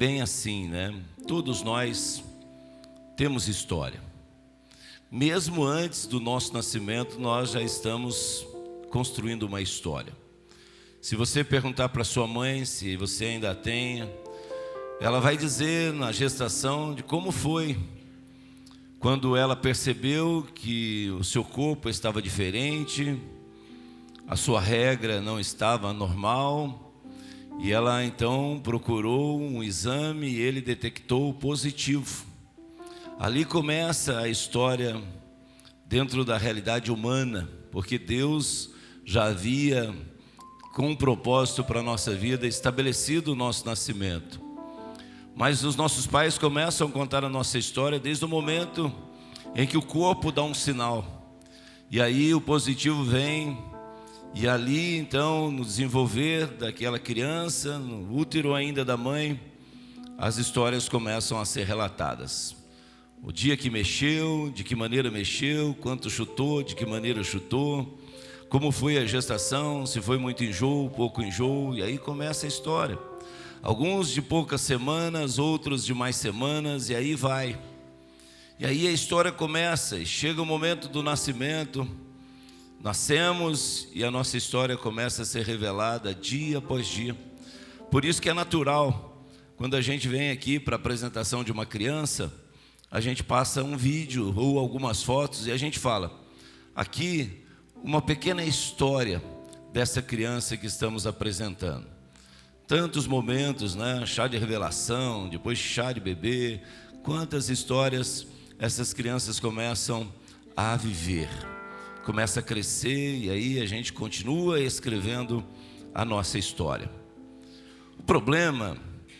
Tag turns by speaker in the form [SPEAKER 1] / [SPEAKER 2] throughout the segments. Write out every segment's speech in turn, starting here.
[SPEAKER 1] bem assim, né? Todos nós temos história. Mesmo antes do nosso nascimento, nós já estamos construindo uma história. Se você perguntar para sua mãe, se você ainda tem, ela vai dizer na gestação de como foi quando ela percebeu que o seu corpo estava diferente, a sua regra não estava normal, e ela então procurou um exame e ele detectou positivo. Ali começa a história dentro da realidade humana, porque Deus já havia, com um propósito para a nossa vida, estabelecido o nosso nascimento. Mas os nossos pais começam a contar a nossa história desde o momento em que o corpo dá um sinal. E aí o positivo vem, e ali então, no desenvolver daquela criança, no útero ainda da mãe, as histórias começam a ser relatadas. O dia que mexeu, de que maneira mexeu, quanto chutou, de que maneira chutou, como foi a gestação, se foi muito enjoo, pouco enjoo, e aí começa a história. Alguns de poucas semanas, outros de mais semanas, e aí vai. E aí a história começa, e chega o momento do nascimento, nascemos e a nossa história começa a ser revelada dia após dia. Por isso que é natural, quando a gente vem aqui para a apresentação de uma criança, a gente passa um vídeo ou algumas fotos e a gente fala, aqui uma pequena história dessa criança que estamos apresentando. Tantos momentos, né? Chá de revelação, depois chá de bebê, quantas histórias essas crianças começam a viver, começa a crescer e aí a gente continua escrevendo a nossa história. O problema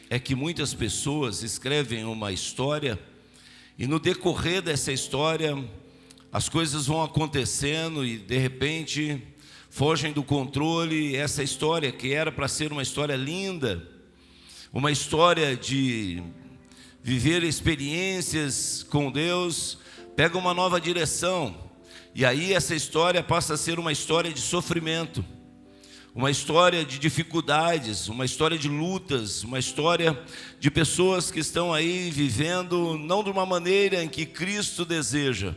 [SPEAKER 1] é que muitas pessoas escrevem uma história e no decorrer dessa história as coisas vão acontecendo e de repente fogem do controle. Essa história que era para ser uma história linda, uma história de viver experiências com Deus, pega uma nova direção. E aí essa história passa a ser uma história de sofrimento, uma história de dificuldades, uma história de lutas, uma história de pessoas que estão aí vivendo não de uma maneira em que Cristo deseja.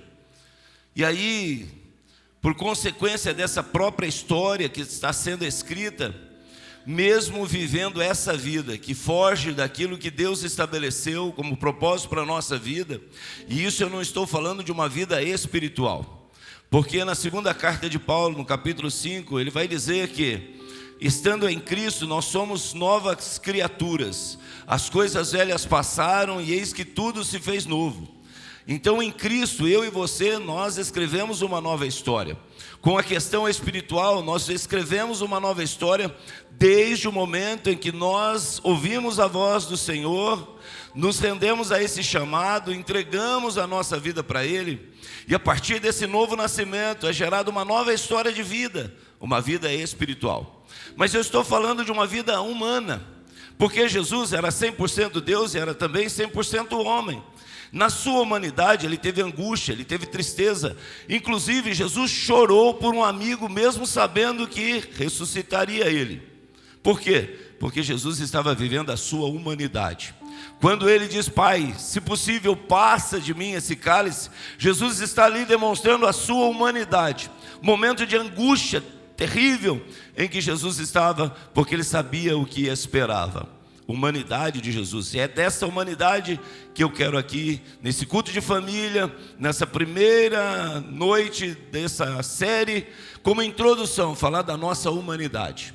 [SPEAKER 1] E aí, por consequência dessa própria história que está sendo escrita, mesmo vivendo essa vida que foge daquilo que Deus estabeleceu como propósito para a nossa vida, e isso eu não estou falando de uma vida espiritual, porque na segunda carta de Paulo, no capítulo 5, ele vai dizer que, estando em Cristo, nós somos novas criaturas, as coisas velhas passaram e eis que tudo se fez novo. Então em Cristo, eu e você, nós escrevemos uma nova história. Com a questão espiritual, nós escrevemos uma nova história desde o momento em que nós ouvimos a voz do Senhor, nos rendemos a esse chamado, entregamos a nossa vida para Ele, e a partir desse novo nascimento é gerada uma nova história de vida, uma vida espiritual. Mas eu estou falando de uma vida humana, porque Jesus era 100% Deus e era também 100% homem. Na sua humanidade ele teve angústia, ele teve tristeza. Inclusive Jesus chorou por um amigo, mesmo sabendo que ressuscitaria ele. Por quê? Porque Jesus estava vivendo a sua humanidade. Quando ele diz, Pai, se possível passa de mim esse cálice, Jesus está ali demonstrando a sua humanidade. Momento de angústia terrível em que Jesus estava, porque ele sabia o que esperava. Humanidade de Jesus, e é dessa humanidade que eu quero aqui, nesse culto de família, nessa primeira noite dessa série, como introdução, falar da nossa humanidade,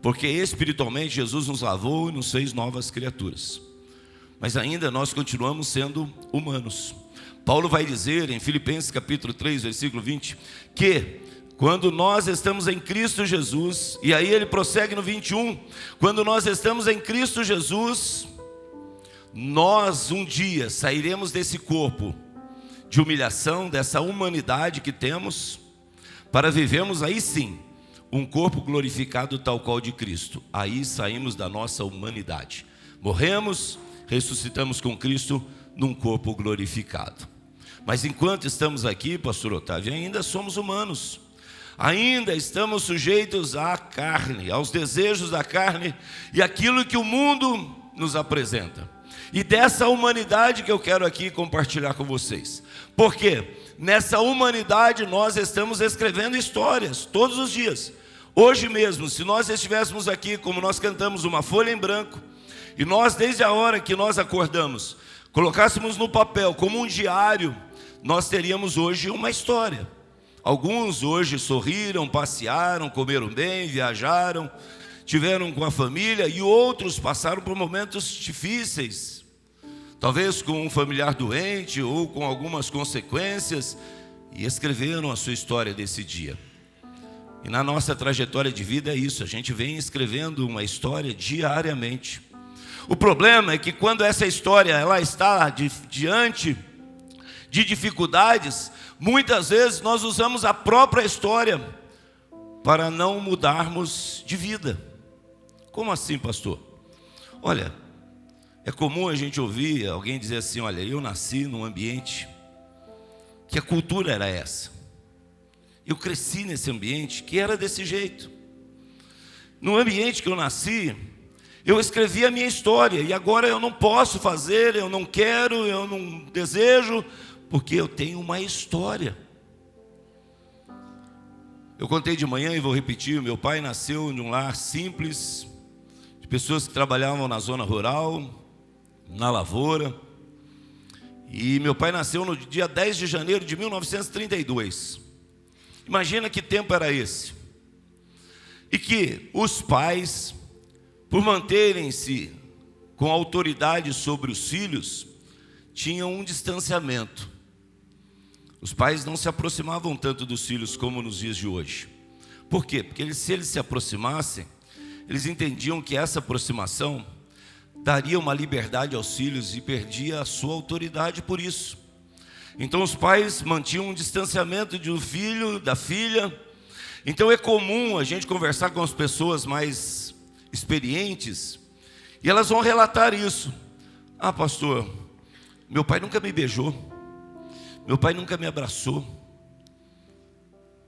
[SPEAKER 1] porque espiritualmente Jesus nos lavou e nos fez novas criaturas, mas ainda nós continuamos sendo humanos. Paulo vai dizer em Filipenses capítulo 3, versículo 20, que quando nós estamos em Cristo Jesus, e aí ele prossegue no 21, quando nós estamos em Cristo Jesus, nós um dia sairemos desse corpo de humilhação, dessa humanidade que temos, para vivermos aí sim, um corpo glorificado tal qual de Cristo. Aí saímos da nossa humanidade, morremos, ressuscitamos com Cristo num corpo glorificado. Mas enquanto estamos aqui, pastor Otávio, ainda somos humanos. Ainda estamos sujeitos à carne, aos desejos da carne e aquilo que o mundo nos apresenta. E dessa humanidade que eu quero aqui compartilhar com vocês. Porque nessa humanidade nós estamos escrevendo histórias todos os dias. Hoje mesmo, se nós estivéssemos aqui, como nós cantamos, uma folha em branco, e nós, desde a hora que nós acordamos, colocássemos no papel como um diário, nós teríamos hoje uma história. Alguns hoje sorriram, passearam, comeram bem, viajaram, tiveram com a família, e outros passaram por momentos difíceis, talvez com um familiar doente ou com algumas consequências, e escreveram a sua história desse dia. E na nossa trajetória de vida é isso, a gente vem escrevendo uma história diariamente. O problema é que quando essa história ela está diante de dificuldades, muitas vezes nós usamos a própria história para não mudarmos de vida. Como assim, pastor? Olha, é comum a gente ouvir alguém dizer assim: olha, eu nasci num ambiente que a cultura era essa. Eu cresci nesse ambiente que era desse jeito. No ambiente que eu nasci, eu escrevi a minha história, e agora eu não posso fazer, eu não quero, eu não desejo, porque eu tenho uma história. Eu contei de manhã e vou repetir: meu pai nasceu em um lar simples, de pessoas que trabalhavam na zona rural, na lavoura. E meu pai nasceu no dia 10 de janeiro de 1932. Imagina que tempo era esse. E que os pais, por manterem-se com autoridade sobre os filhos, tinham um distanciamento. Os pais não se aproximavam tanto dos filhos como nos dias de hoje. Por quê? Porque se eles se aproximassem, eles entendiam que essa aproximação daria uma liberdade aos filhos e perdia a sua autoridade por isso. Então os pais mantinham um distanciamento do filho, da filha. Então é comum a gente conversar com as pessoas mais experientes, e elas vão relatar isso. Ah, pastor, meu pai nunca me beijou, meu pai nunca me abraçou,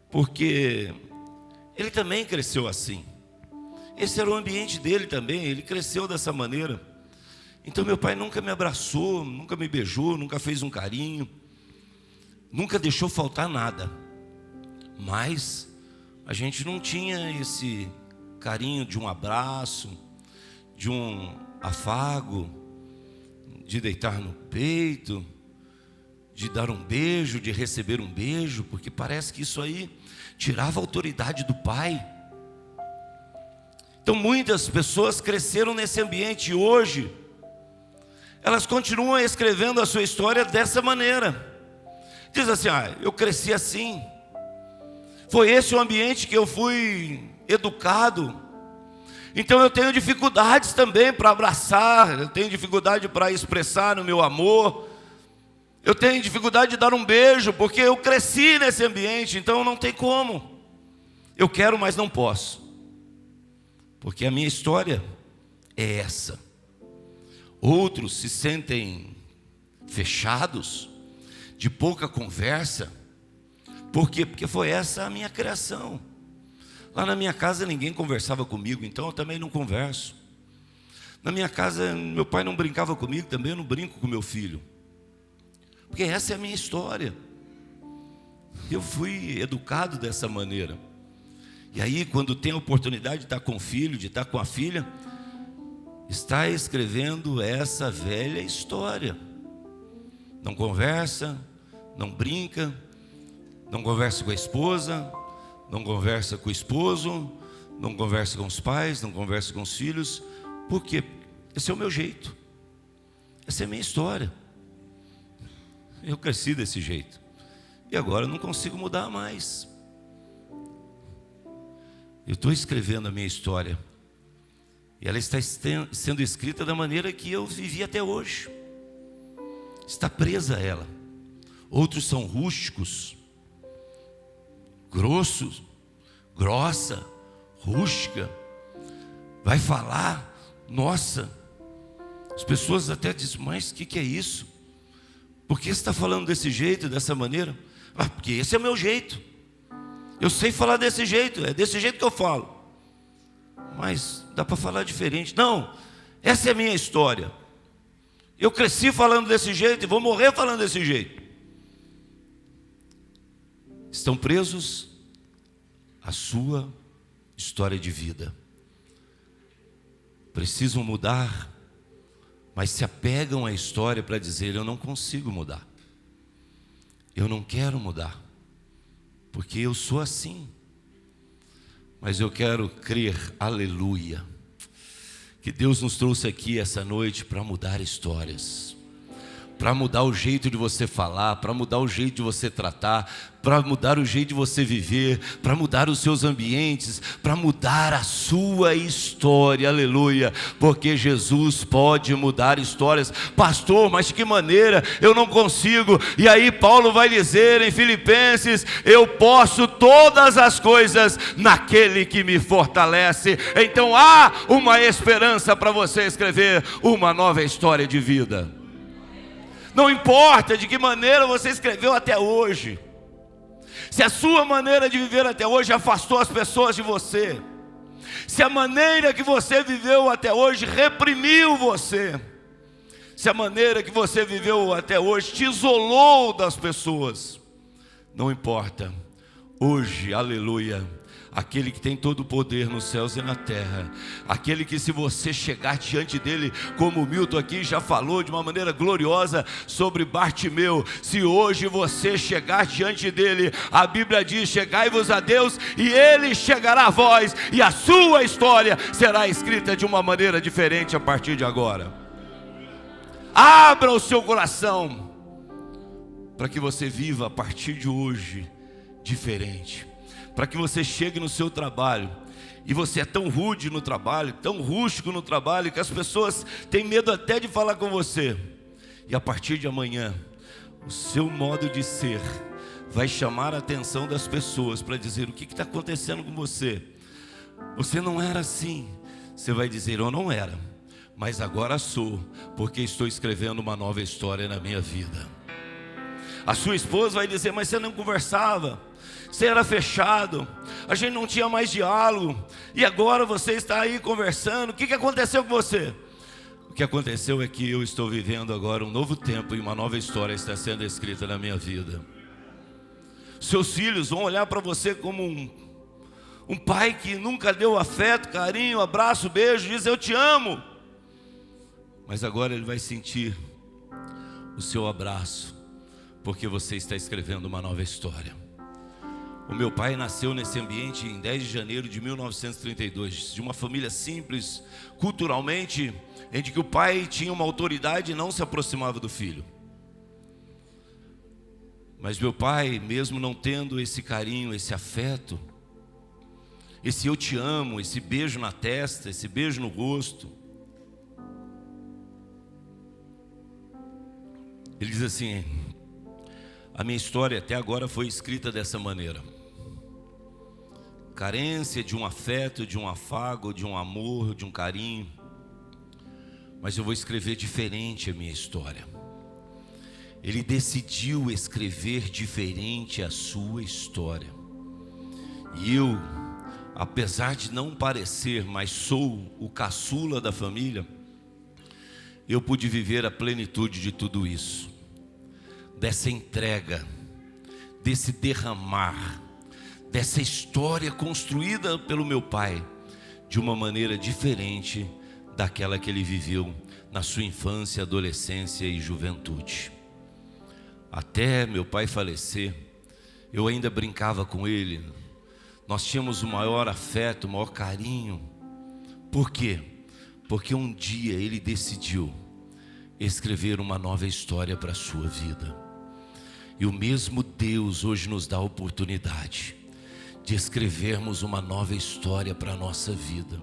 [SPEAKER 1] porque ele também cresceu assim. Esse era o ambiente dele também, ele cresceu dessa maneira. Então meu pai nunca me abraçou, nunca me beijou, nunca fez um carinho, nunca deixou faltar nada. Mas a gente não tinha esse carinho de um abraço, de um afago, de deitar no peito, de dar um beijo, de receber um beijo, porque parece que isso aí tirava a autoridade do pai. Então muitas pessoas cresceram nesse ambiente, e hoje elas continuam escrevendo a sua história dessa maneira. Diz assim: ah, eu cresci assim, foi esse o ambiente que eu fui educado, então eu tenho dificuldades também para abraçar, eu tenho dificuldade para expressar o meu amor, eu tenho dificuldade de dar um beijo, porque eu cresci nesse ambiente, então não tem como. Eu quero, mas não posso, porque a minha história é essa. Outros se sentem fechados, de pouca conversa. Por quê? Porque foi essa a minha criação. Lá na minha casa ninguém conversava comigo, então eu também não converso. Na minha casa meu pai não brincava comigo, também eu não brinco com meu filho, porque essa é a minha história. Eu fui educado dessa maneira. E aí, quando tem a oportunidade de estar com o filho, de estar com a filha, está escrevendo essa velha história. Não conversa, não brinca, não conversa com a esposa, não conversa com o esposo, não conversa com os pais, não conversa com os filhos. Por quê? Esse é o meu jeito, essa é a minha história. Eu cresci desse jeito, e agora eu não consigo mudar mais. Eu estou escrevendo a minha história, e ela está sendo escrita da maneira que eu vivi até hoje. Está presa a ela. Outros são rústicos, grossos, grossa, rústica. Vai falar, nossa, as pessoas até dizem: mas o que é isso? Por que você está falando desse jeito, dessa maneira? Ah, porque esse é o meu jeito, eu sei falar desse jeito, é desse jeito que eu falo. Mas dá para falar diferente. Não, Essa é a minha história. Eu cresci falando desse jeito e vou morrer falando desse jeito. Estão presos à sua história de vida. Precisam mudar, mas se apegam à história para dizer: eu não consigo mudar. Eu não quero mudar, porque eu sou assim. Mas eu quero crer, aleluia, que Deus nos trouxe aqui essa noite para mudar histórias, para mudar o jeito de você falar, para mudar o jeito de você tratar, para mudar o jeito de você viver, para mudar os seus ambientes, para mudar a sua história, aleluia, porque Jesus pode mudar histórias. Pastor, mas de que maneira? Eu não consigo. E aí Paulo vai dizer em Filipenses: eu posso todas as coisas naquele que me fortalece. Então há uma esperança para você escrever uma nova história de vida. Não importa de que maneira você escreveu até hoje, se a sua maneira de viver até hoje afastou as pessoas de você, se a maneira que você viveu até hoje reprimiu você, se a maneira que você viveu até hoje te isolou das pessoas, não importa. Hoje, aleluia, aquele que tem todo o poder nos céus e na terra, aquele que, se você chegar diante dele, como o Milton aqui já falou de uma maneira gloriosa sobre Bartimeu, se hoje você chegar diante dele, a Bíblia diz: chegai-vos a Deus e ele chegará a vós, e a sua história será escrita de uma maneira diferente a partir de agora. Abra o seu coração para que você viva a partir de hoje diferente, para que você chegue no seu trabalho e você é tão rude no trabalho, tão rústico no trabalho, que as pessoas têm medo até de falar com você. E a partir de amanhã, o seu modo de ser vai chamar a atenção das pessoas para dizer: o que está acontecendo com você? Você não era assim. Você vai dizer: eu não era, mas agora sou, porque estou escrevendo uma nova história na minha vida. A sua esposa vai dizer: mas você não conversava, você era fechado, a gente não tinha mais diálogo, e agora você está aí conversando. O que aconteceu com você? O que aconteceu é que eu estou vivendo agora um novo tempo, e uma nova história está sendo escrita na minha vida. Seus filhos vão olhar para você como um pai que nunca deu afeto, carinho, abraço, beijo, diz: eu te amo. Mas agora ele vai sentir o seu abraço, porque você está escrevendo uma nova história. O meu pai nasceu nesse ambiente em 10 de janeiro de 1932, de uma família simples, culturalmente, em que o pai tinha uma autoridade e não se aproximava do filho. Mas meu pai, mesmo não tendo esse carinho, esse afeto, esse eu te amo, esse beijo na testa, esse beijo no rosto, ele diz assim: a minha história até agora foi escrita dessa maneira. Carência de um afeto, de um afago, de um amor, de um carinho. Mas eu vou escrever diferente a minha história. Ele decidiu escrever diferente a sua história. E eu, apesar de não parecer, mas sou o caçula da família, eu pude viver a plenitude de tudo isso, dessa entrega, desse derramar, dessa história construída pelo meu pai, de uma maneira diferente daquela que ele viveu na sua infância, adolescência e juventude. Até meu pai falecer, eu ainda brincava com ele, nós tínhamos o maior afeto, o maior carinho. Por quê? Porque um dia ele decidiu escrever uma nova história para a sua vida. E o mesmo Deus hoje nos dá a oportunidade de escrevermos uma nova história para a nossa vida,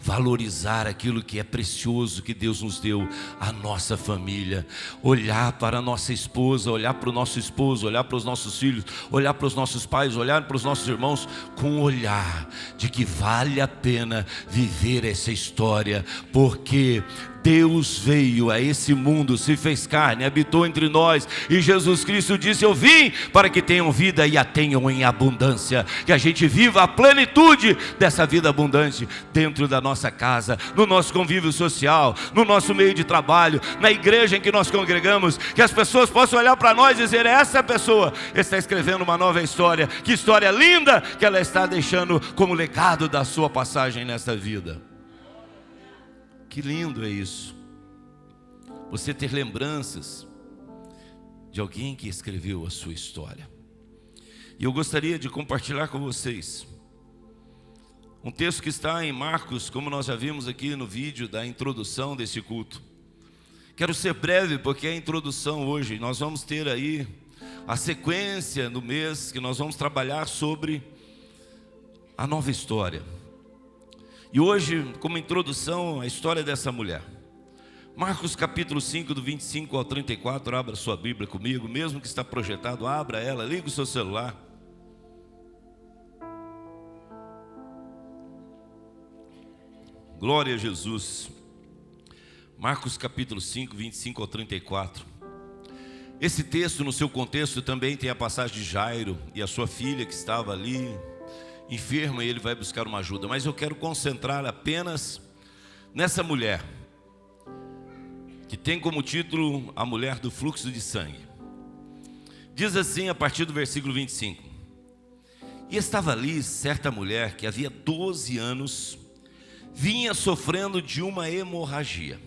[SPEAKER 1] valorizar aquilo que é precioso que Deus nos deu, a nossa família, olhar para a nossa esposa, olhar para o nosso esposo, olhar para os nossos filhos, olhar para os nossos pais, olhar para os nossos irmãos, com o olhar de que vale a pena viver essa história, porque Deus veio a esse mundo, se fez carne, habitou entre nós, e Jesus Cristo disse: eu vim para que tenham vida e a tenham em abundância, que a gente viva a plenitude dessa vida abundante, dentro da nossa casa, no nosso convívio social, no nosso meio de trabalho, na igreja em que nós congregamos, que as pessoas possam olhar para nós e dizer: essa pessoa está escrevendo uma nova história, que história linda que ela está deixando como legado da sua passagem nesta vida. Que lindo é isso, você ter lembranças de alguém que escreveu a sua história. E eu gostaria de compartilhar com vocês um texto que está em Marcos, como nós já vimos aqui no vídeo da introdução desse culto. Quero ser breve, porque é a introdução hoje. Nós vamos ter aí a sequência no mês que nós vamos trabalhar sobre a nova história. E hoje, como introdução, a história dessa mulher. Marcos capítulo 5, do 25 ao 34, abra sua Bíblia comigo, mesmo que está projetado, abra ela, liga o seu celular. Glória a Jesus. Marcos capítulo 5, 25 ao 34. Esse texto, no seu contexto, também tem a passagem de Jairo e a sua filha que estava ali enferma, e ele vai buscar uma ajuda. Mas eu quero concentrar apenas nessa mulher, que tem como título a mulher do fluxo de sangue. Diz assim a partir do versículo 25: e estava ali certa mulher que havia 12 anos vinha sofrendo de uma hemorragia.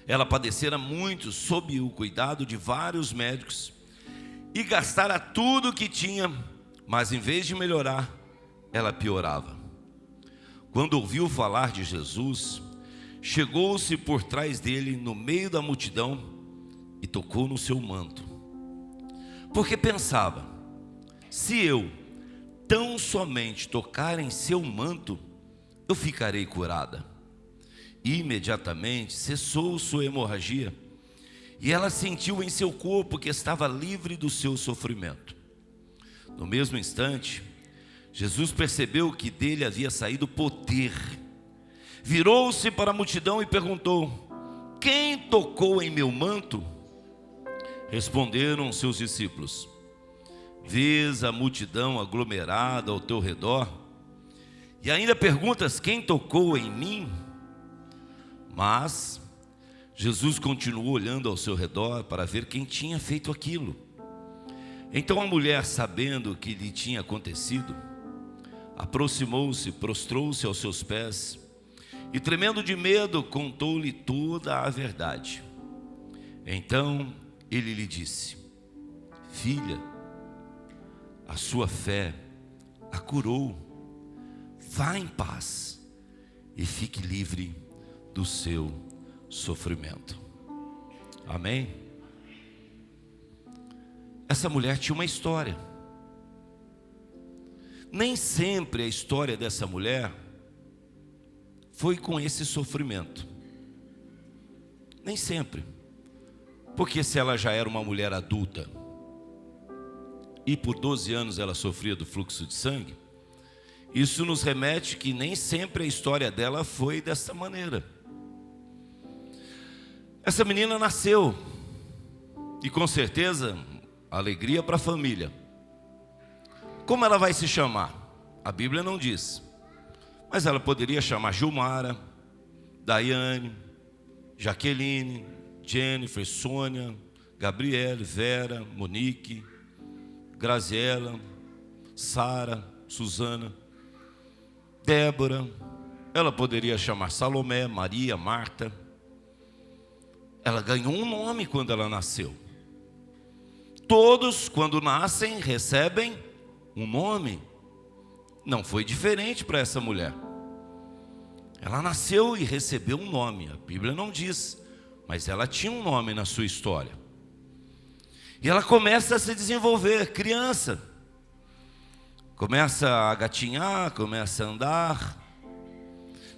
[SPEAKER 1] Ela padecera muito sob o cuidado de vários médicos e gastara tudo o que tinha, mas em vez de melhorar, ela piorava. Quando ouviu falar de Jesus, chegou-se por trás dele no meio da multidão e tocou no seu manto, porque pensava: se eu tão somente tocar em seu manto, eu ficarei curada. Imediatamente cessou sua hemorragia e ela sentiu em seu corpo que estava livre do seu sofrimento. No mesmo instante, Jesus percebeu que dele havia saído poder. Virou-se para a multidão e perguntou: quem tocou em meu manto? Responderam seus discípulos: vês a multidão aglomerada ao teu redor e ainda perguntas: quem tocou em mim? Mas Jesus continuou olhando ao seu redor para ver quem tinha feito aquilo. Então a mulher, sabendo o que lhe tinha acontecido, aproximou-se, prostrou-se aos seus pés e, tremendo de medo, contou-lhe toda a verdade. Então ele lhe disse: filha, a sua fé a curou. Vá em paz e fique livre do seu sofrimento. Amém? Essa mulher tinha uma história. Nem sempre a história dessa mulher foi com esse sofrimento. Nem sempre. Porque se ela já era uma mulher adulta e por 12 anos ela sofria do fluxo de sangue, isso nos remete que nem sempre a história dela foi dessa maneira. Essa menina nasceu, e com certeza, alegria para a família. Como ela vai se chamar? A Bíblia não diz, mas ela poderia chamar Gilmara, Daiane, Jaqueline, Jennifer, Sônia, Gabriele, Vera, Monique, Graziela, Sara, Suzana, Débora. Ela poderia chamar Salomé, Maria, Marta. Ela ganhou um nome quando ela nasceu. Todos, quando nascem, recebem um nome. Não foi diferente para essa mulher. Ela nasceu e recebeu um nome. A Bíblia não diz, mas ela tinha um nome na sua história. E ela começa a se desenvolver, criança. Começa a gatinhar, começa a andar.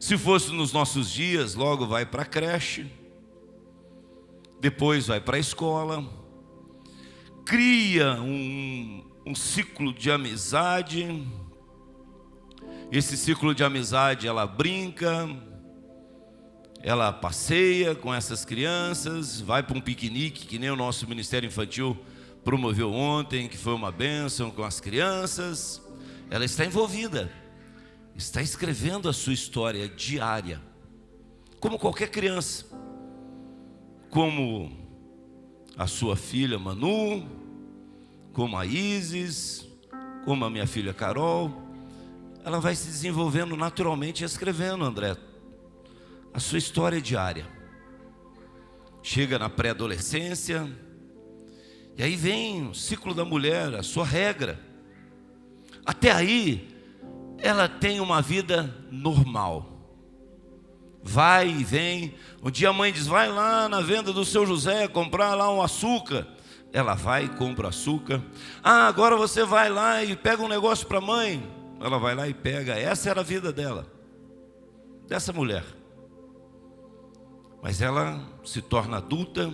[SPEAKER 1] Se fosse nos nossos dias, logo vai para a creche. Depois vai para a escola. Cria um ciclo de amizade. Esse ciclo de amizade ela brinca, ela passeia com essas crianças, vai para um piquenique, que nem o nosso Ministério Infantil promoveu ontem, que foi uma bênção com as crianças. Ela está envolvida, está escrevendo a sua história diária, como qualquer criança, como a sua filha Manu, como a Isis, como a minha filha Carol. Ela vai se desenvolvendo naturalmente, escrevendo, André, a sua história diária. Chega na pré-adolescência, e aí vem o ciclo da mulher, a sua regra. Até aí, ela tem uma vida normal. Vai e vem. Um dia a mãe diz, vai lá na venda do seu José comprar lá um açúcar. Ela vai e compra açúcar. Agora você vai lá e pega um negócio para a mãe. Ela vai lá e pega. Essa era a vida dela, dessa mulher. Mas ela se torna adulta,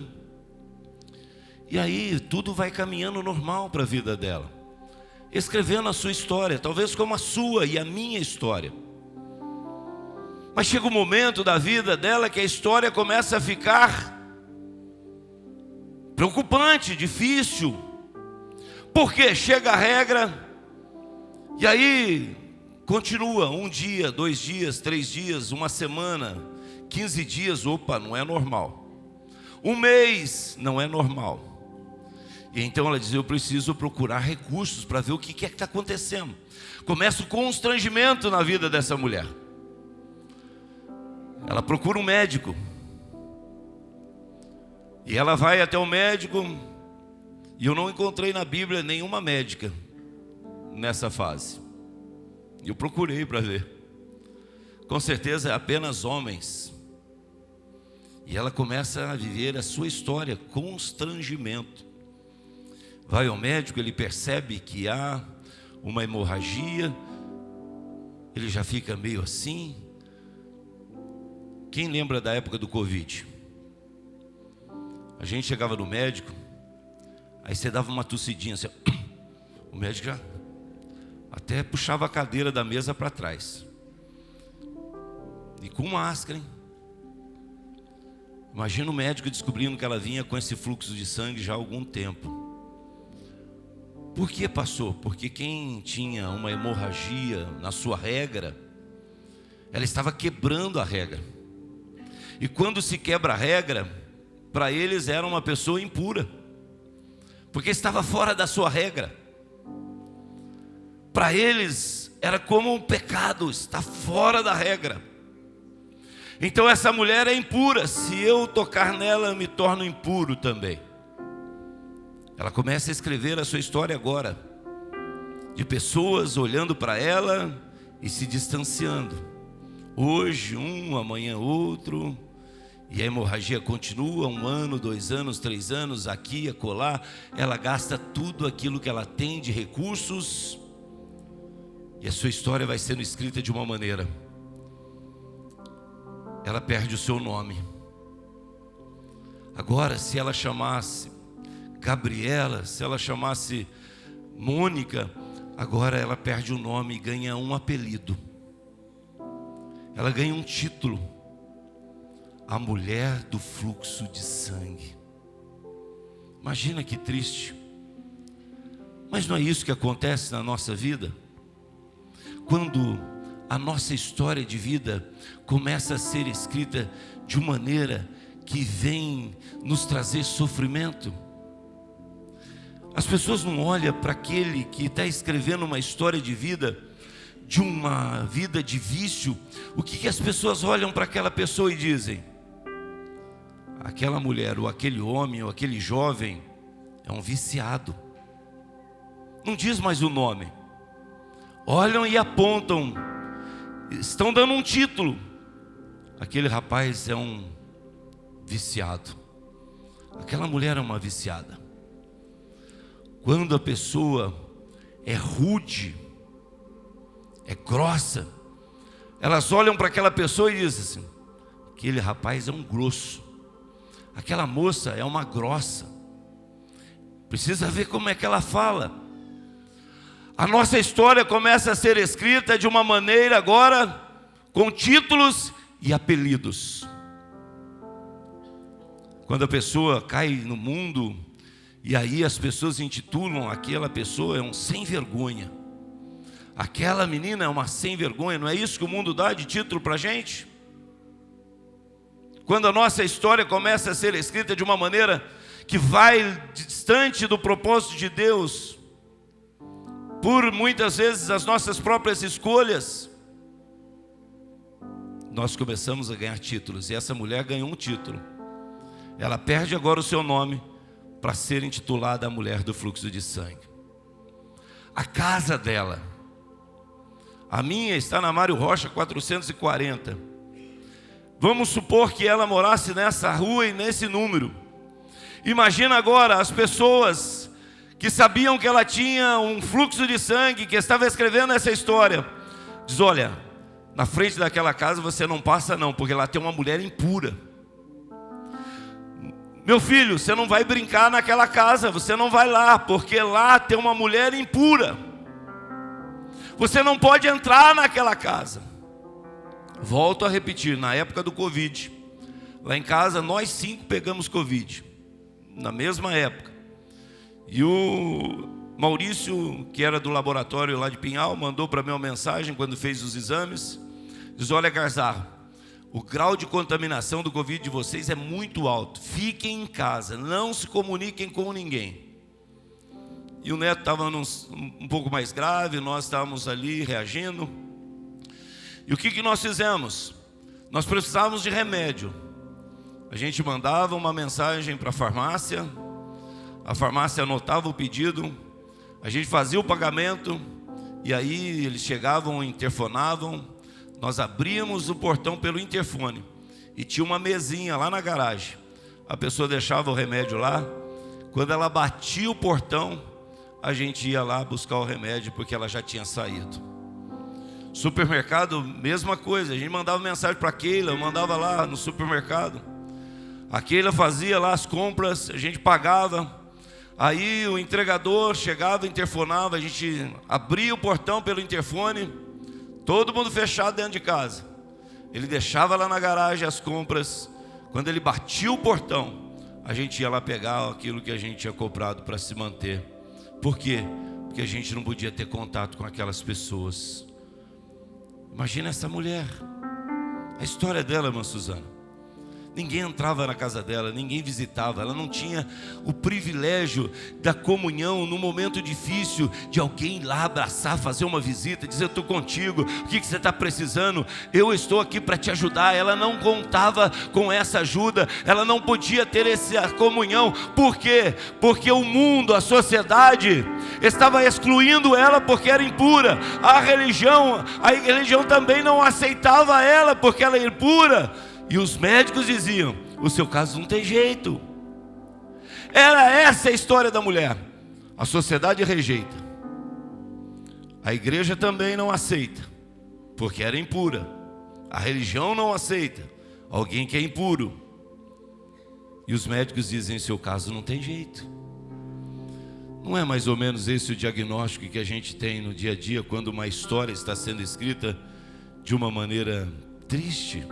[SPEAKER 1] e aí tudo vai caminhando normal para a vida dela, escrevendo a sua história, talvez como a sua e a minha história. Mas chega um momento da vida dela que a história começa a ficar preocupante, difícil. Porque chega a regra, e aí continua 1 dia, 2 dias, 3 dias, uma semana, 15 dias, opa, não é normal. 1 mês, não é normal. E então ela diz, eu preciso procurar recursos para ver o que é que está acontecendo. Começa o constrangimento na vida dessa mulher. Ela procura um médico. E ela vai até o médico, e eu não encontrei na Bíblia nenhuma médica nessa fase. Eu procurei para ver. Com certeza é apenas homens. E ela começa a viver a sua história, constrangimento. Vai ao médico, ele percebe que há uma hemorragia, ele já fica meio assim. Quem lembra da época do Covid? A gente chegava no médico, aí você dava uma tossidinha assim, o médico já até puxava a cadeira da mesa para trás. E com máscara, hein? Imagina o médico descobrindo que ela vinha com esse fluxo de sangue já há algum tempo. Por que passou? Porque quem tinha uma hemorragia na sua regra, ela estava quebrando a regra. E quando se quebra a regra, para eles era uma pessoa impura, porque estava fora da sua regra. Para eles era como um pecado, está fora da regra. Então essa mulher é impura, se eu tocar nela eu me torno impuro também. Ela começa a escrever a sua história agora, de pessoas olhando para ela e se distanciando. Hoje um, amanhã outro, e a hemorragia continua, 1 ano, 2 anos, 3 anos, aqui, acolá. Ela gasta tudo aquilo que ela tem de recursos, e a sua história vai sendo escrita de uma maneira. Ela perde o seu nome. Agora, se ela chamasse Gabriela, se ela chamasse Mônica, agora ela perde o nome e ganha um apelido. Ela ganha um título: a mulher do fluxo de sangue. Imagina que triste. Mas não é isso que acontece na nossa vida? Quando a nossa história de vida começa a ser escrita de uma maneira que vem nos trazer sofrimento. As pessoas não olham para aquele que está escrevendo uma história de vida, de uma vida de vício. O que as pessoas olham para aquela pessoa e dizem? Aquela mulher, ou aquele homem, ou aquele jovem é um viciado. Não diz mais o nome. Olham e apontam, estão dando um título: aquele rapaz é um viciado, aquela mulher é uma viciada. Quando a pessoa é rude, é grossa, elas olham para aquela pessoa e dizem assim: aquele rapaz é um grosso, aquela moça é uma grossa. Precisa ver como é que ela fala. A nossa história começa a ser escrita de uma maneira agora com títulos e apelidos. Quando a pessoa cai no mundo, e aí as pessoas intitulam aquela pessoa é um sem vergonha. Aquela menina é uma sem vergonha, não é isso que o mundo dá de título para a gente? Quando a nossa história começa a ser escrita de uma maneira que vai distante do propósito de Deus, por muitas vezes as nossas próprias escolhas, nós começamos a ganhar títulos, e essa mulher ganhou um título. Ela perde agora o seu nome para ser intitulada a mulher do fluxo de sangue. A casa dela, a minha está na Mário Rocha 440. Vamos supor que ela morasse nessa rua e nesse número. Imagina agora as pessoas que sabiam que ela tinha um fluxo de sangue, que estava escrevendo essa história. Diz: olha, na frente daquela casa você não passa não, porque lá tem uma mulher impura. Meu filho, você não vai brincar naquela casa, você não vai lá, porque lá tem uma mulher impura. Você não pode entrar naquela casa. Volto a repetir, na época do Covid, lá em casa nós 5 pegamos Covid, na mesma época. E o Maurício, que era do laboratório lá de Pinhal, mandou para mim uma mensagem quando fez os exames. Diz: olha, Garzarro, o grau de contaminação do Covid de vocês é muito alto. Fiquem em casa, não se comuniquem com ninguém. E o Neto estava um pouco mais grave, nós estávamos ali reagindo. E o que nós fizemos? Nós precisávamos de remédio. A gente mandava uma mensagem para a farmácia anotava o pedido, a gente fazia o pagamento, e aí eles chegavam, interfonavam, nós abríamos o portão pelo interfone, e tinha uma mesinha lá na garagem. A pessoa deixava o remédio lá, quando ela batia o portão, a gente ia lá buscar o remédio, porque ela já tinha saído. Supermercado, mesma coisa, a gente mandava mensagem para a Keila, eu mandava lá no supermercado, a Keila fazia lá as compras, a gente pagava, aí o entregador chegava, interfonava, a gente abria o portão pelo interfone, todo mundo fechado dentro de casa, ele deixava lá na garagem as compras, quando ele batia o portão, a gente ia lá pegar aquilo que a gente tinha comprado para se manter. Por quê? Porque a gente não podia ter contato com aquelas pessoas. Imagina essa mulher, a história dela, irmã Suzana. Ninguém entrava na casa dela, ninguém visitava. Ela não tinha o privilégio da comunhão no momento difícil, de alguém ir lá abraçar, fazer uma visita, dizer: eu estou contigo, o que você está precisando? Eu estou aqui para te ajudar. Ela não contava com essa ajuda, ela não podia ter essa comunhão. Por quê? Porque o mundo, a sociedade, estava excluindo ela porque era impura. A religião também não aceitava ela porque ela era impura. E os médicos diziam: o seu caso não tem jeito. Era essa a história da mulher. A sociedade rejeita, a igreja também não aceita, porque era impura. A religião não aceita alguém que é impuro. E os médicos dizem: seu caso não tem jeito. Não é mais ou menos esse o diagnóstico que a gente tem no dia a dia, quando uma história está sendo escrita de uma maneira triste?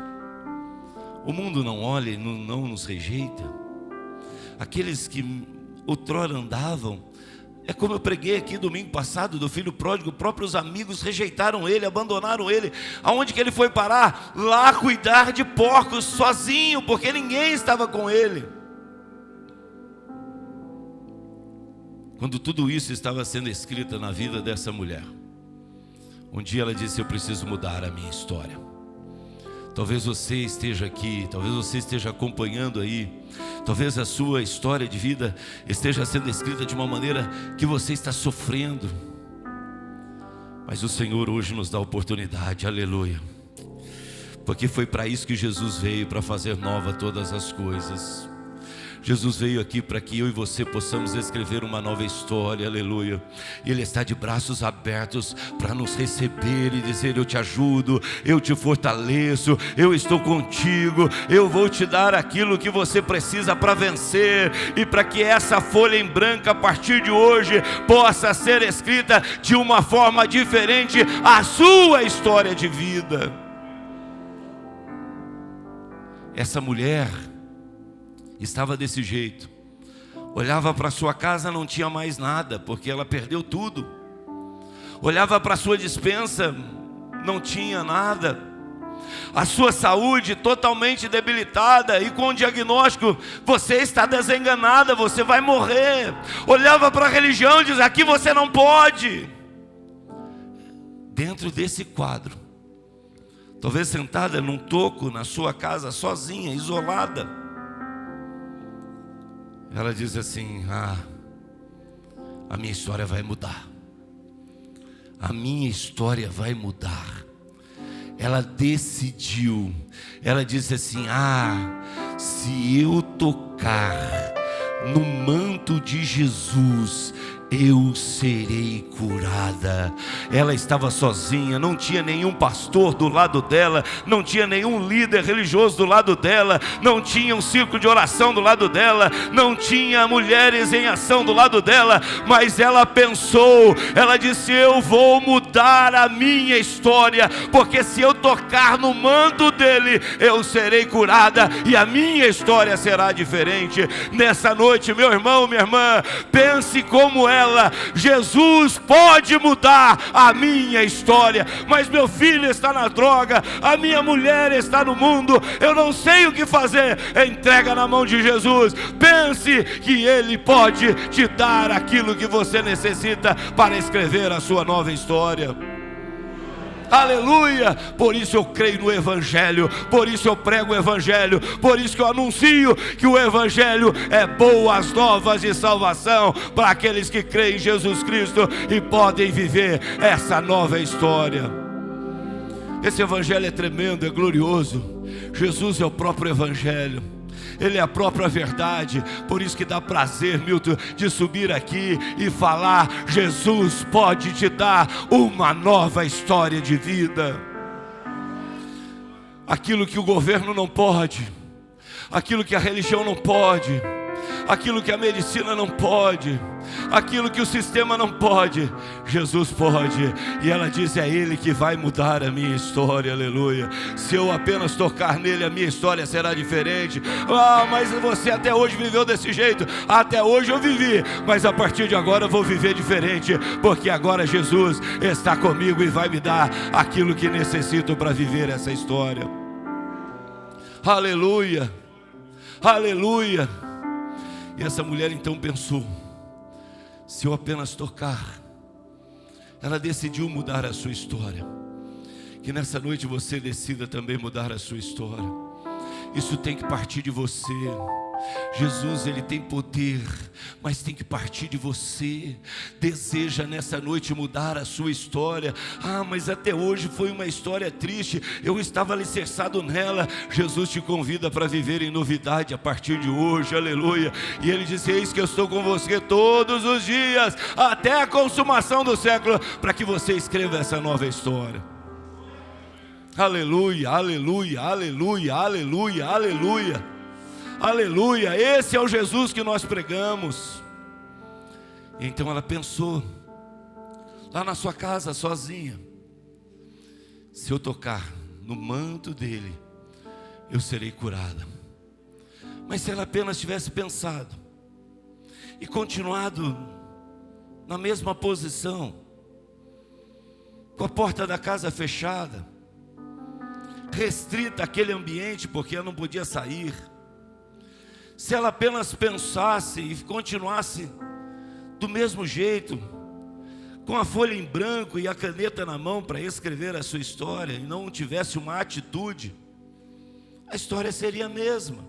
[SPEAKER 1] O mundo não olha e não nos rejeita. Aqueles que outrora andavam, é como eu preguei aqui domingo passado do filho pródigo, próprios amigos rejeitaram ele, abandonaram ele. Aonde que ele foi parar? Lá cuidar de porcos sozinho, porque ninguém estava com ele. Quando tudo isso estava sendo escrito na vida dessa mulher, um dia ela disse: eu preciso mudar a minha história. Talvez você esteja aqui, talvez você esteja acompanhando aí, talvez a sua história de vida esteja sendo escrita de uma maneira que você está sofrendo, mas o Senhor hoje nos dá a oportunidade, aleluia, porque foi para isso que Jesus veio, para fazer nova todas as coisas. Jesus veio aqui para que eu e você possamos escrever uma nova história, aleluia. Ele está de braços abertos para nos receber e dizer: eu te ajudo, eu te fortaleço, eu estou contigo, eu vou te dar aquilo que você precisa para vencer, e para que essa folha em branco a partir de hoje possa ser escrita de uma forma diferente a sua história de vida. Essa mulher, Estava desse jeito. Olhava para sua casa, não tinha mais nada, porque ela perdeu tudo. Olhava para sua despensa, não tinha nada. A sua saúde totalmente debilitada e com o diagnóstico: você está desenganada, você vai morrer. Olhava para a religião e dizia: aqui você não pode. Dentro desse quadro, talvez sentada num toco na sua casa, sozinha, isolada, ela diz assim: a minha história vai mudar. A minha história vai mudar. Ela decidiu. Ela disse assim: se eu tocar no manto de Jesus, eu serei curada. Ela estava sozinha, não tinha nenhum pastor do lado dela, não tinha nenhum líder religioso do lado dela, não tinha um círculo de oração do lado dela, não tinha mulheres em ação do lado dela, mas ela pensou, ela disse: eu vou mudar a minha história, porque se eu tocar no manto dele, eu serei curada e a minha história será diferente. Nessa noite, meu irmão, minha irmã, pense como Jesus pode mudar a minha história. Mas meu filho está na droga, a minha mulher está no mundo, eu não sei o que fazer. Entrega na mão de Jesus. Pense que Ele pode te dar aquilo que você necessita para escrever a sua nova história. Aleluia! Por isso eu creio no Evangelho, por isso eu prego o Evangelho, por isso que eu anuncio que o Evangelho é boas novas de salvação para aqueles que creem em Jesus Cristo e podem viver essa nova história. Esse Evangelho é tremendo, é glorioso. Jesus é o próprio Evangelho. Ele é a própria verdade. Por isso que dá prazer, Milton, de subir aqui e falar: Jesus pode te dar uma nova história de vida. Aquilo que o governo não pode, aquilo que a religião não pode, aquilo que a medicina não pode, aquilo que o sistema não pode, Jesus pode. E ela diz: é Ele que vai mudar a minha história, aleluia. Se eu apenas tocar nele, a minha história será diferente. Mas você até hoje viveu desse jeito. Até hoje eu vivi, mas a partir de agora eu vou viver diferente, porque agora Jesus está comigo e vai me dar aquilo que necessito para viver essa história. Aleluia, aleluia. E essa mulher então pensou: se eu apenas tocar. Ela decidiu mudar a sua história. Que nessa noite você decida também mudar a sua história. Isso tem que partir de você. Jesus, Ele tem poder, mas tem que partir de você. Deseja nessa noite mudar a sua história. Mas até hoje foi uma história triste, eu estava alicerçado nela. Jesus te convida para viver em novidade a partir de hoje, aleluia. E Ele diz: eis que eu estou com você todos os dias, até a consumação do século, para que você escreva essa nova história. Aleluia, aleluia, aleluia, aleluia, aleluia. Aleluia, esse é o Jesus que nós pregamos. Então ela pensou, lá na sua casa sozinha: se eu tocar no manto dele, eu serei curada. Mas se ela apenas tivesse pensado e continuado na mesma posição, com a porta da casa fechada, restrita àquele ambiente, porque ela não podia sair, se ela apenas pensasse e continuasse do mesmo jeito, com a folha em branco e a caneta na mão para escrever a sua história, e não tivesse uma atitude, a história seria a mesma.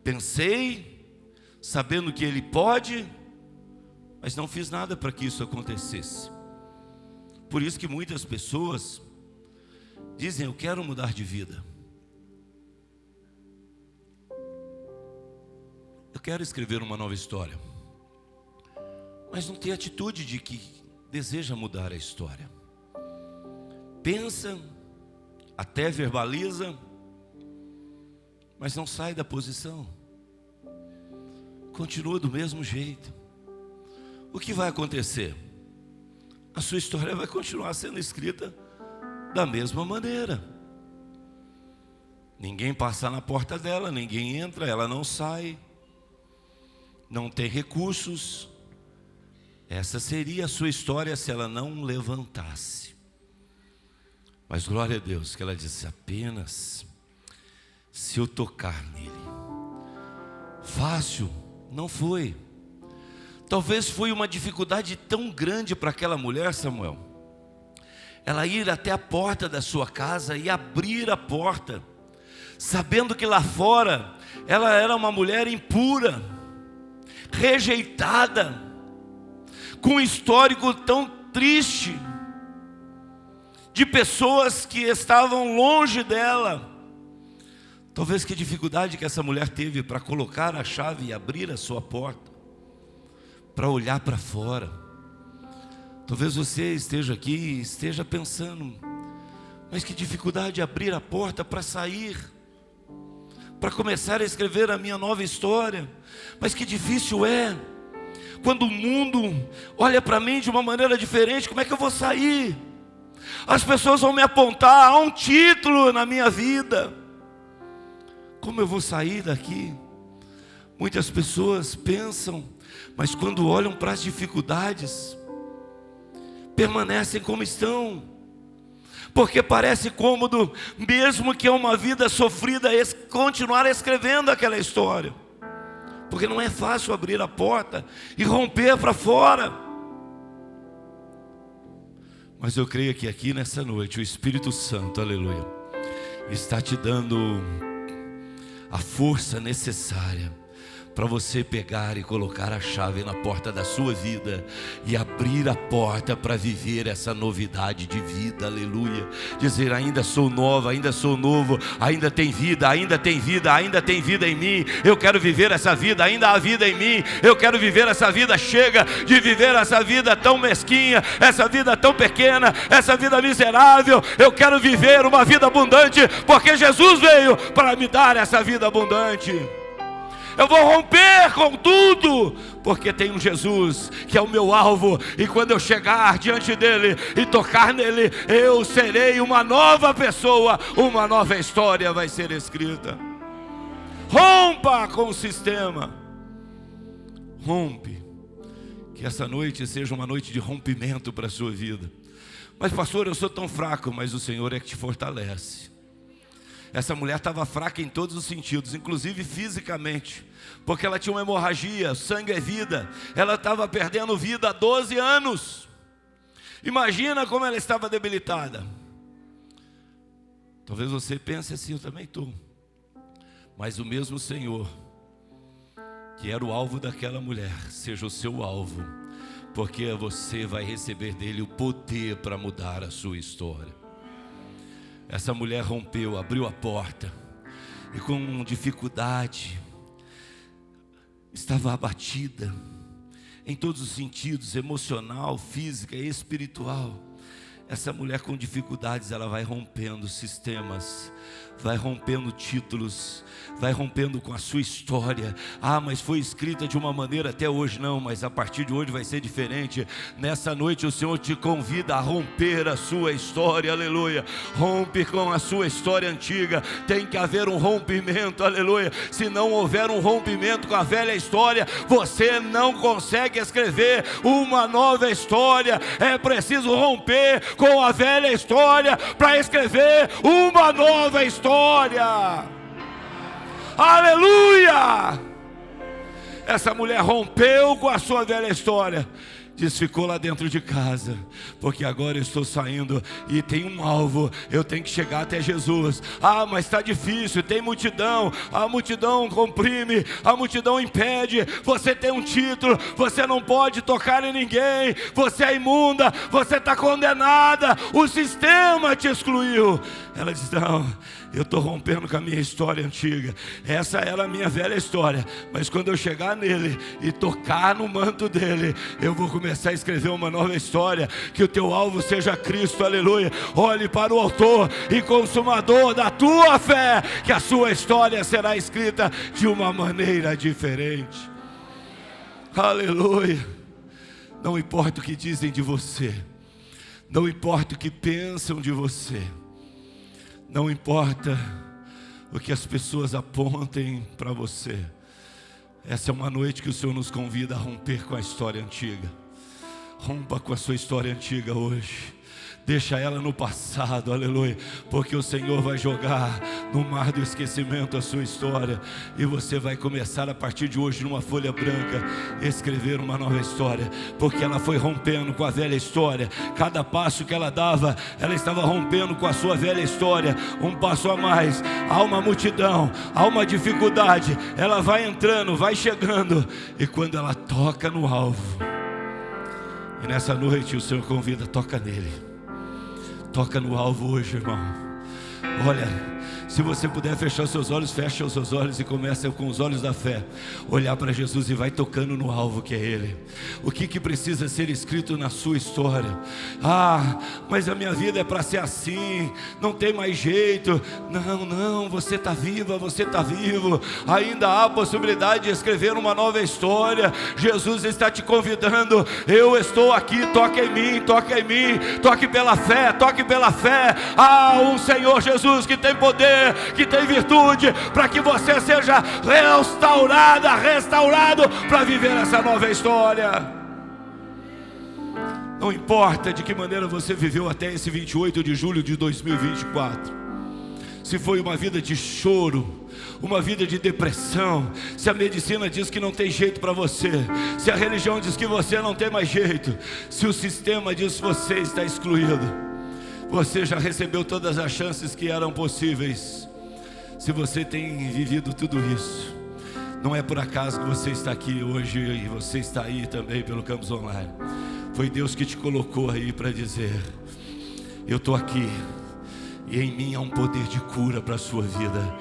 [SPEAKER 1] Pensei, sabendo que Ele pode, mas não fiz nada para que isso acontecesse. Por isso que muitas pessoas dizem: eu quero mudar de vida, eu quero escrever uma nova história, mas não tem atitude de que deseja mudar a história. Pensa, até verbaliza, mas não sai da posição, continua do mesmo jeito. O que vai acontecer? A sua história vai continuar sendo escrita da mesma maneira. Ninguém passa na porta dela, ninguém entra, ela não sai, não tem recursos. Essa seria a sua história se ela não levantasse. Mas glória a Deus que ela disse: apenas se eu tocar nele. Fácil não foi. Talvez foi uma dificuldade tão grande para aquela mulher, Samuel, ela ir até a porta da sua casa e abrir a porta, sabendo que lá fora ela era uma mulher impura, rejeitada, com um histórico tão triste, de pessoas que estavam longe dela. Talvez que dificuldade que essa mulher teve para colocar a chave e abrir a sua porta, para olhar para fora. Talvez você esteja aqui e esteja pensando: mas que dificuldade abrir a porta para sair, para começar a escrever a minha nova história. Mas que difícil é, quando o mundo olha para mim de uma maneira diferente. Como é que eu vou sair? As pessoas vão me apontar a um título na minha vida. Como eu vou sair daqui? Muitas pessoas pensam, mas quando olham para as dificuldades, permanecem como estão, porque parece cômodo, mesmo que é uma vida sofrida, continuar escrevendo aquela história, porque não é fácil abrir a porta e romper para fora. Mas eu creio que aqui nessa noite o Espírito Santo, aleluia, está te dando a força necessária para você pegar e colocar a chave na porta da sua vida e abrir a porta para viver essa novidade de vida, aleluia. Dizer: ainda sou nova, ainda sou novo, ainda tem vida, ainda tem vida, ainda tem vida em mim. Eu quero viver essa vida, ainda há vida em mim. Eu quero viver essa vida. Chega de viver essa vida tão mesquinha, essa vida tão pequena, essa vida miserável. Eu quero viver uma vida abundante, porque Jesus veio para me dar essa vida abundante. Eu vou romper com tudo, porque tem um Jesus que é o meu alvo. E quando eu chegar diante dele e tocar nele, eu serei uma nova pessoa. Uma nova história vai ser escrita. Rompa com o sistema. Rompe. Que essa noite seja uma noite de rompimento para a sua vida. Mas pastor, eu sou tão fraco. Mas o Senhor é que te fortalece. Essa mulher estava fraca em todos os sentidos, inclusive fisicamente, porque ela tinha uma hemorragia. Sangue é vida. Ela estava perdendo vida há 12 anos. Imagina como ela estava debilitada. Talvez você pense assim: eu também estou. Mas o mesmo Senhor que era o alvo daquela mulher seja o seu alvo, porque você vai receber dele o poder para mudar a sua história. Essa mulher rompeu, abriu a porta, e com dificuldade, estava abatida, em todos os sentidos, emocional, física e espiritual. Essa mulher com dificuldades, ela vai rompendo sistemas, vai rompendo títulos, vai rompendo com a sua história. Ah, mas foi escrita de uma maneira até hoje. Não, mas a partir de hoje vai ser diferente. Nessa noite o Senhor te convida a romper a sua história, aleluia. Rompe com a sua história antiga. Tem que haver um rompimento, aleluia. Se não houver um rompimento com a velha história, você não consegue escrever uma nova história. É preciso romper com a velha história para escrever uma nova história. Aleluia! Essa mulher rompeu com a sua velha história. Diz: ficou lá dentro de casa, porque agora eu estou saindo e tem um alvo, eu tenho que chegar até Jesus. Ah, mas está difícil, tem multidão, a multidão comprime, a multidão impede. Você tem um título, você não pode tocar em ninguém, você é imunda, você está condenada, o sistema te excluiu. Ela diz: não, eu estou rompendo com a minha história antiga. Essa era a minha velha história, mas quando eu chegar nele e tocar no manto dele, eu vou começar a escrever uma nova história. Que o teu alvo seja Cristo, aleluia. Olhe para o autor e consumador da tua fé, que a sua história será escrita de uma maneira diferente. Aleluia. Não importa o que dizem de você, não importa o que pensam de você, não importa o que as pessoas apontem para você. Essa é uma noite que o Senhor nos convida a romper com a história antiga. Rompa com a sua história antiga hoje. Deixa ela no passado, aleluia. Porque o Senhor vai jogar no mar do esquecimento a sua história. E você vai começar a partir de hoje, numa folha branca, escrever uma nova história. Porque ela foi rompendo com a velha história. Cada passo que ela dava, ela estava rompendo com a sua velha história. Um passo a mais. Há uma multidão, há uma dificuldade. Ela vai entrando, vai chegando. E quando ela toca no alvo, e nessa noite o Senhor convida, toca nele. Toca no alvo hoje, irmão. Olha, se você puder fechar os seus olhos, fecha os seus olhos e começa com os olhos da fé. Olhar para Jesus e vai tocando no alvo que é Ele. O que precisa ser escrito na sua história? Ah, mas a minha vida é para ser assim, não tem mais jeito. Não, você está viva, você está vivo. Ainda há possibilidade de escrever uma nova história. Jesus está te convidando. Eu estou aqui, toque em mim, toque em mim. Toque pela fé, toque pela fé. Há um Senhor Jesus que tem poder, que tem virtude, para que você seja restaurado para viver essa nova história. Não importa de que maneira você viveu até esse 28 de julho de 2024. Se foi uma vida de choro, uma vida de depressão, se a medicina diz que não tem jeito para você, se a religião diz que você não tem mais jeito, se o sistema diz que você está excluído, você já recebeu todas as chances que eram possíveis. Se você tem vivido tudo isso, não é por acaso que você está aqui hoje e você está aí também pelo Campus Online. Foi Deus que te colocou aí para dizer: eu estou aqui e em mim há um poder de cura para a sua vida.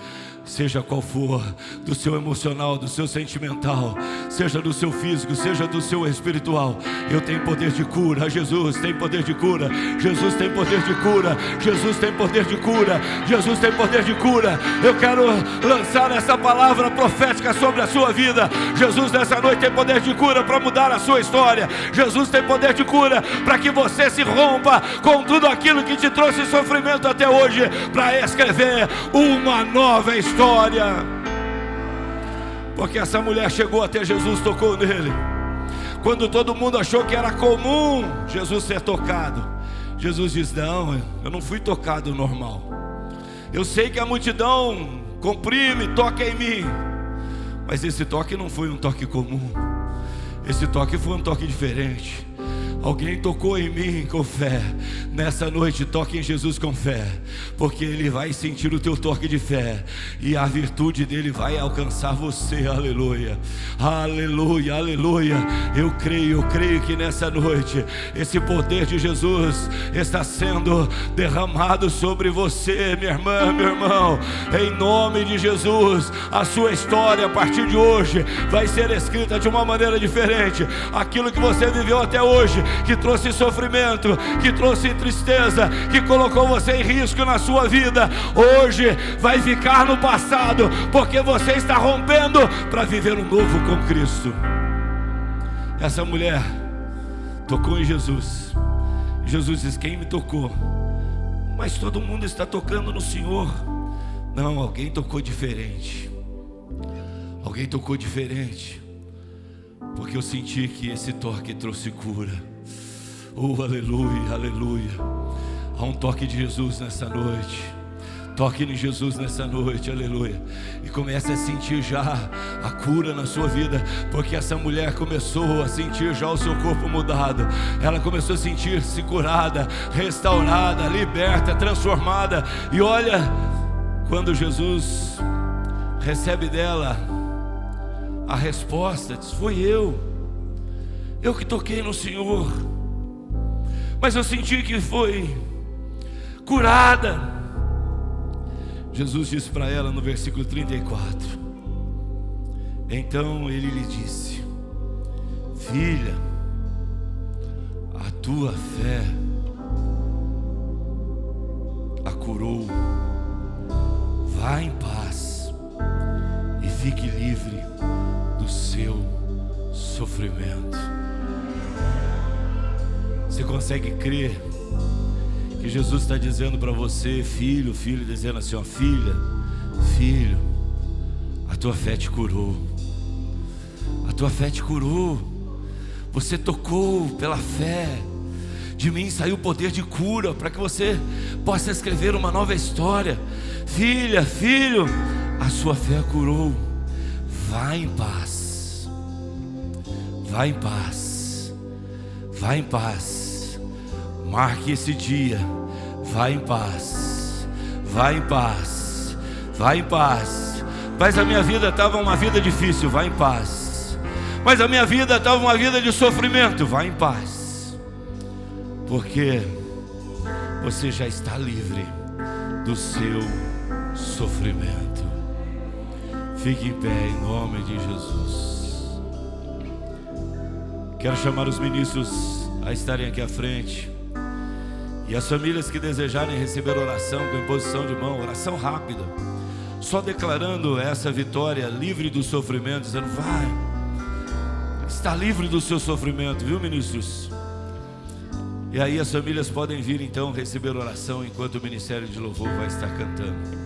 [SPEAKER 1] Seja qual for, do seu emocional, do seu sentimental, seja do seu físico, seja do seu espiritual, eu tenho poder de cura. Jesus tem poder de cura. Jesus tem poder de cura. Jesus tem poder de cura. Jesus tem poder de cura. Eu quero lançar essa palavra profética sobre a sua vida. Jesus nessa noite tem poder de cura para mudar a sua história. Jesus tem poder de cura para que você se rompa com tudo aquilo que te trouxe sofrimento até hoje, para escrever uma nova história. Porque essa mulher chegou até Jesus, tocou nele. Quando todo mundo achou que era comum Jesus ser tocado, Jesus diz: não, eu não fui tocado normal. Eu sei que a multidão comprime, toca em mim, mas esse toque não foi um toque comum. Esse toque foi um toque diferente. Alguém tocou em mim com fé. Nessa noite, toque em Jesus com fé, porque Ele vai sentir o teu toque de fé, e a virtude dEle vai alcançar você. Aleluia, aleluia, aleluia. Eu creio que nessa noite esse poder de Jesus está sendo derramado sobre você, minha irmã, meu irmão. Em nome de Jesus, a sua história a partir de hoje vai ser escrita de uma maneira diferente. Aquilo que você viveu até hoje, que trouxe sofrimento, que trouxe tristeza, que colocou você em risco na sua vida, hoje vai ficar no passado, porque você está rompendo para viver um novo com Cristo. Essa mulher tocou em Jesus. Jesus diz: quem me tocou? Mas todo mundo está tocando no Senhor. Não, alguém tocou diferente. Alguém tocou diferente, porque eu senti que esse toque trouxe cura. Oh, aleluia, aleluia. Há um toque de Jesus nessa noite. Toque em Jesus nessa noite, aleluia. E comece a sentir já a cura na sua vida, porque essa mulher começou a sentir já o seu corpo mudado. Ela começou a sentir-se curada, restaurada, liberta, transformada. E olha, quando Jesus recebe dela a resposta, diz: foi eu que toquei no Senhor, mas eu senti que foi curada. Jesus disse para ela no versículo 34: então Ele lhe disse: filha, a tua fé a curou. Vá em paz e fique livre do seu sofrimento. Você consegue crer que Jesus está dizendo para você, filho, dizendo assim: ó, filha, Filho, a tua fé te curou. A tua fé te curou. Você tocou pela fé. De mim saiu o poder de cura para que você possa escrever uma nova história. Filha, filho, a sua fé curou. Vá em paz. Vá em paz. Vá em paz. Marque esse dia. Vá em paz. Vá em paz. Vá em paz. Mas a minha vida estava uma vida difícil. Vá em paz. Mas a minha vida estava uma vida de sofrimento. Vá em paz. Porque você já está livre do seu sofrimento. Fique em pé em nome de Jesus. Quero chamar os ministros a estarem aqui à frente. E as famílias que desejarem receber oração com imposição de mão, oração rápida, só declarando essa vitória, livre do sofrimento, dizendo: vai, está livre do seu sofrimento, viu, ministros? E aí as famílias podem vir então receber oração enquanto o Ministério de Louvor vai estar cantando.